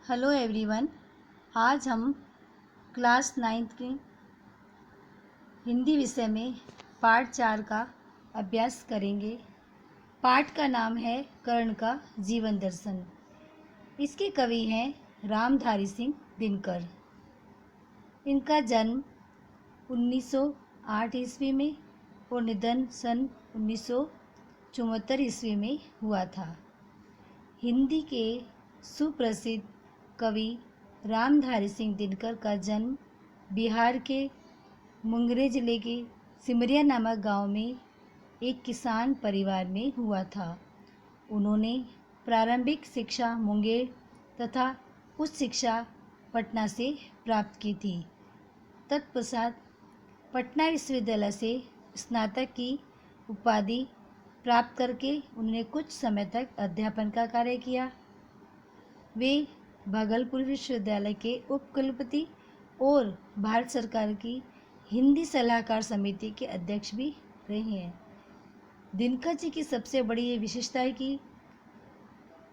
Hello everyone. आज हम class 9th के हिंदी विषय में पाठ 4 का अभ्यास करेंगे। पाठ का नाम है कर्ण का जीवन दर्शन। इसके कवि हैं रामधारी सिंह दिनकर। इनका जन्म 1908 ईस्वी में और निधन सन 1974 ईस्वी में हुआ था। हिंदी के सुप्रसिद्ध कवि रामधारी सिंह दिनकर का जन्म बिहार के मुंगेर जिले के सिमरिया नामक गांव में एक किसान परिवार में हुआ था। उन्होंने प्रारंभिक शिक्षा मुंगेर तथा उच्च शिक्षा पटना से प्राप्त की थी। तत्पश्चात पटना विश्वविद्यालय से स्नातक की उपाधि प्राप्त करके उन्होंने कुछ समय तक अध्यापन का कार्य किया। वे भागलपुर विश्वविद्यालय के उपकुलपति और भारत सरकार की हिंदी सलाहकार समिति के अध्यक्ष भी रहे हैं। दिनकर जी की सबसे बड़ी विशेषता है कि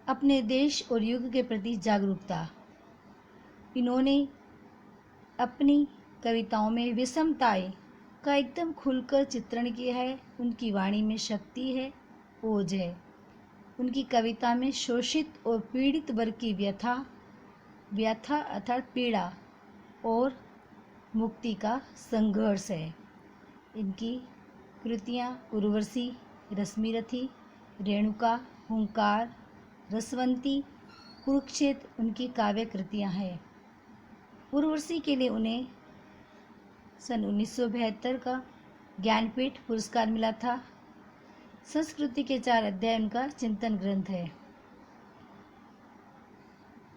अपने देश और युग के प्रति जागरूकता। इन्होंने अपनी कविताओं में विषमताएं का एकदम खुलकर चित्रण किया है। उनकी वाणी में शक्ति है, ओज है। उनकी कविता में शोषित और पीड़ित वर्ग की व्यथा अर्थात पीड़ा और मुक्ति का संघर्ष है। इनकी कृतियाँ उर्वशी, रश्मिरथी, रेणुका, हुंकार, रसवंती, कुरुक्षेत्र उनकी काव्य कृतियाँ हैं। उर्वशी के लिए उन्हें सन 1972 का ज्ञानपीठ पुरस्कार मिला था। संस्कृति के 4 अध्याय उनका चिंतन ग्रंथ है।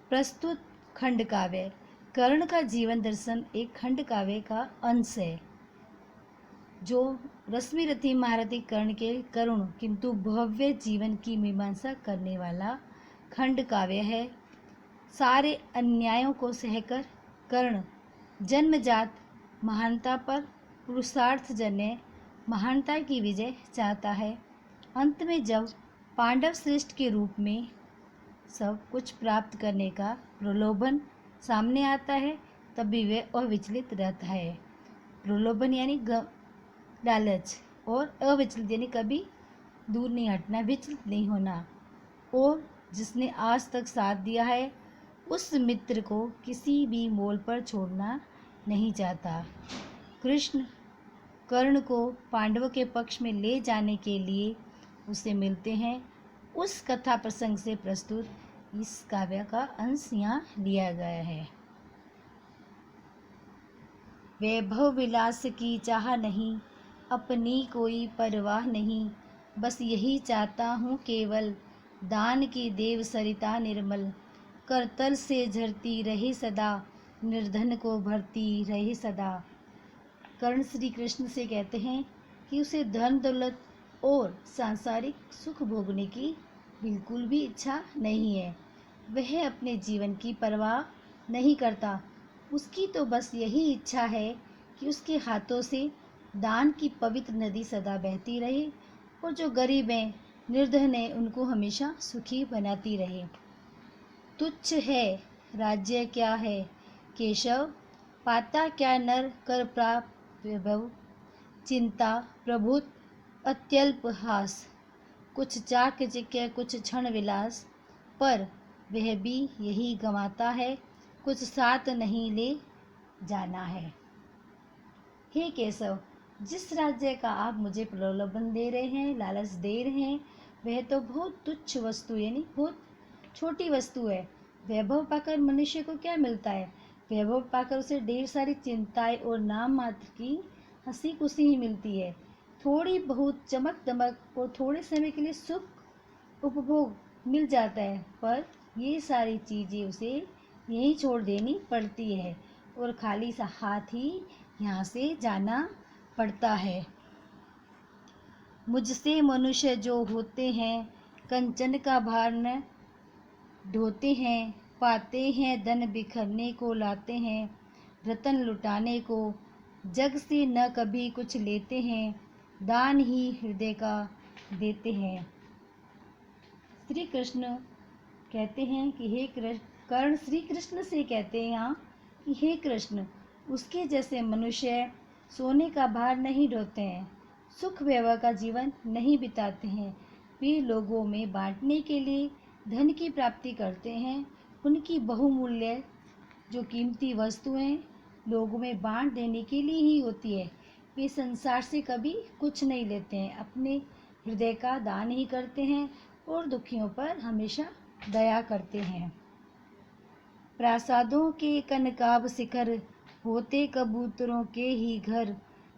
प्रस्तुत खंड काव्य कर्ण का जीवन दर्शन एक खंड काव्य का अंश है, जो रश्मिरथी महारथी कर्ण के करुण किंतु भव्य जीवन की मीमांसा करने वाला खंड काव्य है। सारे अन्यायों को सहकर कर्ण जन्मजात महानता पर पुरुषार्थजन्य महानता की विजय चाहता है। अंत में जब पांडव श्रेष्ठ के रूप में सब कुछ प्राप्त करने का प्रलोभन सामने आता है, तब भी वह अविचलित रहता है। प्रलोभन यानी लालच, और अविचलित यानी कभी दूर नहीं हटना, विचलित नहीं होना। और जिसने आज तक साथ दिया है उस मित्र को किसी भी मोल पर छोड़ना नहीं चाहता। कृष्ण कर्ण को पांडवों के पक्ष में ले जाने के लिए उसे मिलते हैं। उस कथा प्रसंग से प्रस्तुत इस काव्य का अंश यहाँ लिया गया है। वैभव विलास की चाह नहीं, अपनी कोई परवाह नहीं, बस यही चाहता हूँ केवल, दान की देव सरिता निर्मल, करतल से झरती रहे सदा, निर्धन को भरती रहे सदा। कर्ण श्री कृष्ण से कहते हैं कि उसे धन दौलत और सांसारिक सुख भोगने की बिल्कुल भी इच्छा नहीं है। वह अपने जीवन की परवाह नहीं करता। उसकी तो बस यही इच्छा है कि उसके हाथों से दान की पवित्र नदी सदा बहती रहे और जो गरीब हैं, निर्धन हैं, उनको हमेशा सुखी बनाती रहे। तुच्छ है राज्य क्या है केशव, पाता क्या नर कर प्राप्त वैभव, चिंता प्रभुत अत्यल्प हास, कुछ चाकचक्य कुछ क्षण विलास, पर वह भी यही गंवाता है, कुछ साथ नहीं ले जाना है। हे केशव, जिस राज्य का आप मुझे प्रलोभन दे रहे हैं, लालच दे रहे हैं, वह तो बहुत तुच्छ वस्तु यानी बहुत छोटी वस्तु है। वैभव पाकर मनुष्य को क्या मिलता है? वैभव पाकर उसे ढेर सारी चिंताएं और नाम मात्र की हंसी खुशी ही मिलती है। थोड़ी बहुत चमक दमक और थोड़े समय के लिए सुख उपभोग मिल जाता है, पर ये सारी चीज़ें उसे यहीं छोड़ देनी पड़ती है और खाली सा हाथ ही यहाँ से जाना पड़ता है। मुझसे मनुष्य जो होते हैं, कंचन का भार न ढोते हैं, पाते हैं धन बिखरने को लाते हैं, रतन लुटाने को जग से न कभी कुछ लेते हैं, दान ही हृदय का देते हैं। श्री कृष्ण कहते हैं कि हे कृष्ण, कर्ण श्री कृष्ण से कहते हैं यहाँ कि हे कृष्ण, उसके जैसे मनुष्य सोने का भार नहीं ढोते हैं, सुख वैभव का जीवन नहीं बिताते हैं। वे लोगों में बांटने के लिए धन की प्राप्ति करते हैं। उनकी बहुमूल्य जो कीमती वस्तुएं लोगों में बांट देने के लिए ही होती है। वे संसार से कभी कुछ नहीं लेते हैं, अपने हृदय का दान ही करते हैं और दुखियों पर हमेशा दया करते हैं। प्रासादों के कनकाब शिखर होते कबूतरों के ही घर,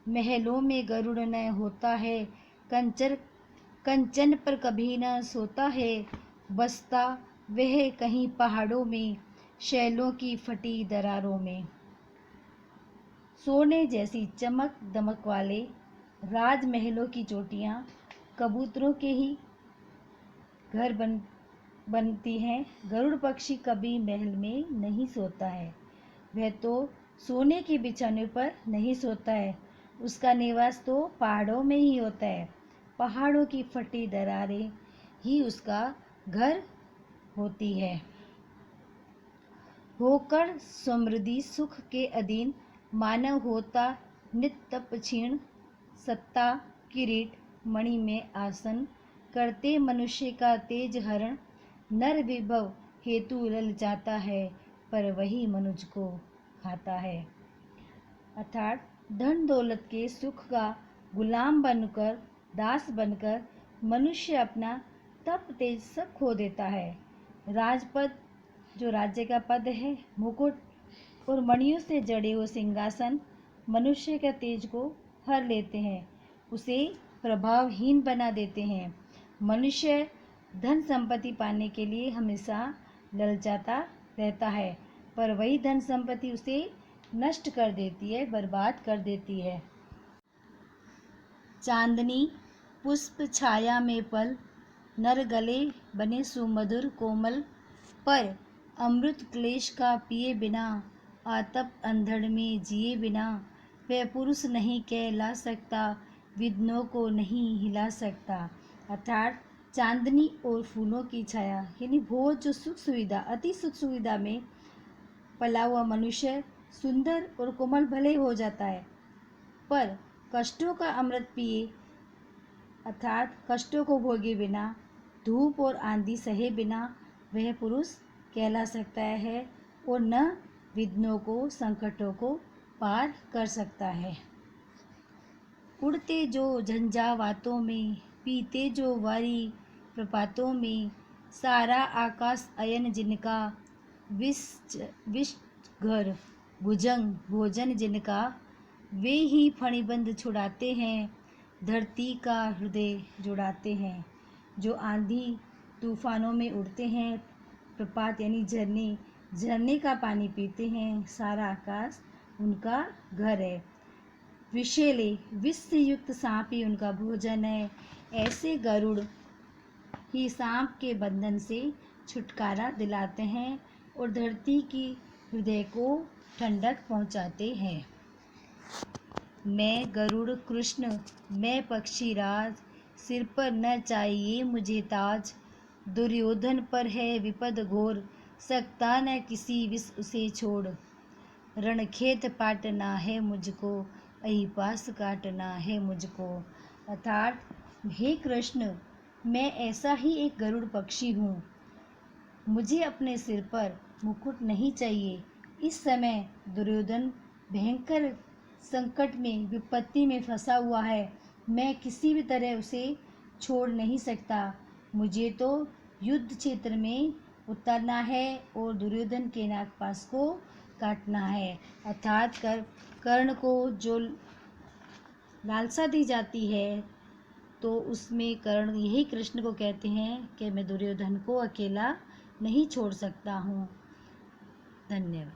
महलों में गरुड़ न होता है, कंचन पर कभी न सोता है, बसता वह कहीं पहाड़ों में, शैलों की फटी दरारों में। सोने जैसी चमक दमक वाले राजमहलों की चोटियाँ कबूतरों के ही घर बनती हैं। गरुड़ पक्षी कभी महल में नहीं सोता है, वह तो सोने के बिछौने पर नहीं सोता है, उसका निवास तो पहाड़ों में ही होता है। पहाड़ों की फटी दरारें ही उसका घर होती है। होकर समृद्धि सुख के अधीन, मानव होता नित्य क्षीण, सत्ता किरीट मणि में आसन, करते मनुष्य का तेज हरण, नर विभव हेतु ललचाता है, पर वही मनुष्य को खाता है। अर्थात धन दौलत के सुख का गुलाम बनकर, दास बनकर मनुष्य अपना तप तेज सब खो देता है। राजपद जो राज्य का पद है, मुकुट और मणियों से जड़े हुए सिंहासन मनुष्य के तेज को हर लेते हैं, उसे प्रभावहीन बना देते हैं। मनुष्य धन संपत्ति पाने के लिए हमेशा ललचाता रहता है, पर वही धन संपत्ति उसे नष्ट कर देती है, बर्बाद कर देती है। चांदनी पुष्प छाया में पल, नर गले बने सुमधुर कोमल, पर अमृत क्लेश का पिए बिना, आतप अंधड़ में जिए बिना, वह पुरुष नहीं कहला सकता, विद्नों को नहीं हिला सकता। अर्थात चांदनी और फूलों की छाया यानी बहुत जो सुख सुविधा, अति सुख सुविधा में पला हुआ मनुष्य सुंदर और कोमल भले हो जाता है, पर कष्टों का अमृत पिए अर्थात कष्टों को भोगे बिना, धूप और आंधी सहे बिना वह पुरुष कहला सकता है और न विघ्नों को, संकटों को पार कर सकता है। उड़ते जो झंझावातों में, पीते जो वारी प्रपातों में, सारा आकाश अयन जिनका, विष घर भुजंग भोजन जिनका, वे ही फणिबंध छुड़ाते हैं, धरती का हृदय जुड़ाते हैं। जो आंधी तूफानों में उड़ते हैं, प्रपात यानी झरने, झरने का पानी पीते हैं, सारा आकाश उनका घर है। विषैले विष से युक्त सांप ही उनका भोजन है। ऐसे गरुड़ ही सांप के बंधन से छुटकारा दिलाते हैं और धरती की हृदय को ठंडक पहुंचाते हैं। मैं गरुड़ कृष्ण, मैं पक्षी राज, सिर पर न चाहिए मुझे ताज, दुर्योधन पर है विपद घोर, सकता न किसी विष उसे छोड़, रणखेत पाटना है मुझको, अहिपास काटना है मुझको। अर्थात हे कृष्ण, मैं ऐसा ही एक गरुड़ पक्षी हूँ, मुझे अपने सिर पर मुकुट नहीं चाहिए। इस समय दुर्योधन भयंकर संकट में, विपत्ति में फंसा हुआ है, मैं किसी भी तरह उसे छोड़ नहीं सकता। मुझे तो युद्ध क्षेत्र में उतरना है और दुर्योधन के नागपाश को काटना है। अर्थात कर्ण को जो लालसा दी जाती है, तो उसमें कर्ण यही कृष्ण को कहते हैं कि मैं दुर्योधन को अकेला नहीं छोड़ सकता हूँ। धन्यवाद।